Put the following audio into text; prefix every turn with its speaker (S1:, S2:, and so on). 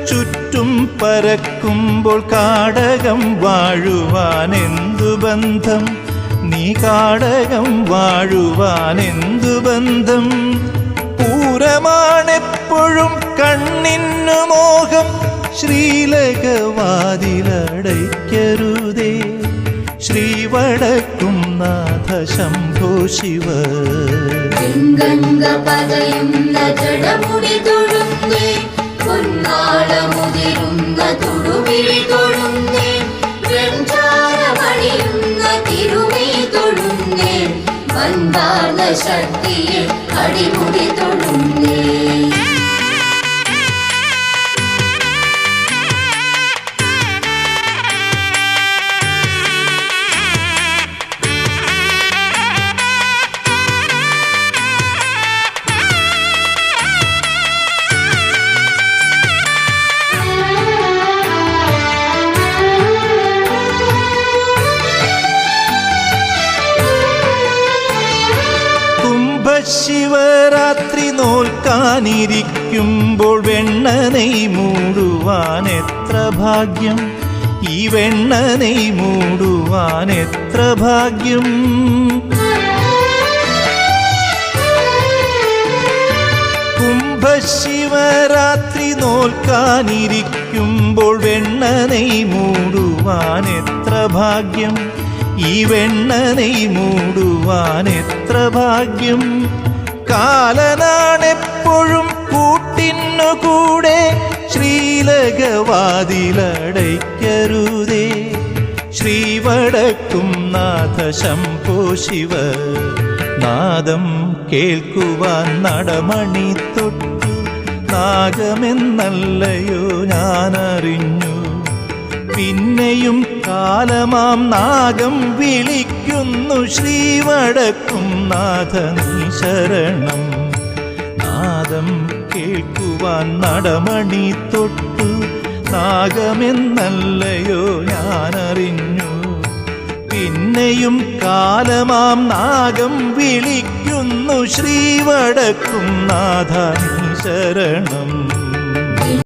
S1: ചുറ്റും പരക്കുമ്പോൾ കാടകം വാഴുവാനെന്തു ബന്ധം, നീ കാടകം വാഴുവാനെന്തു ബന്ധം. പൂരമാണെപ്പോഴും കണ്ണിന്നു മോഹം, ശ്രീലകവാതിലടയ്ക്കരുതേ. ശ്രീവടക്കും നാഥ ശംഭോ ശിവ.
S2: പതയുന്ന ജടമുടി തൊഴുന്നേ, പൊന്നാളമുതിരുന്ന തുടുവിഴി തൊഴുന്നേ, വെഞ്ചാരമണിയുന്ന തിരുമൈ തൊഴുന്നേ, വൻപാർന്ന ശക്തിയെ അടിമുടി തൊഴുന്നേ.
S1: ശിവരാത്രി നോൽക്കാനിരിക്കുമ്പോൾ വെണ്ണനെയ് മൂടുവാൻ എത്ര ഭാഗ്യം, ഈ വെണ്ണനെയ് മൂടുവാൻ എത്ര ഭാഗ്യം. കുംഭശിവരാത്രി നോൽക്കാനിരിക്കുമ്പോൾ വെണ്ണനെയ് മൂടുവാൻ എത്ര ഭാഗ്യം, ഈ വെണ്ണനെയ് മൂടുവാൻ എത്ര ഭാഗ്യം. കാലനാണെപ്പോഴും കൂട്ടിന്നു കൂടെ, ശ്രീലകവാതിലടയ്ക്കരുതേ. ശ്രീവടക്കും നാഥ ശംഭോ ശിവ. നാദം കേൾക്കുവാൻ നടമണി തൊട്ടു, നാഗമെന്നല്ലയോ ഞാനറിഞ്ഞു. പിന്നെയും കാലമാം നാഗം വിളിക്കുന്നു, ശ്രീവടക്കും നാഥ നീ ശരണം. നാദം കേൾക്കുവാൻ നടമണി തൊട്ടു, നാഗമെന്നല്ലയോ ഞാനറിഞ്ഞു. പിന്നെയും കാലമാം നാഗം വിളിക്കുന്നു, ശ്രീവടക്കും നാഥ നീ ശരണം.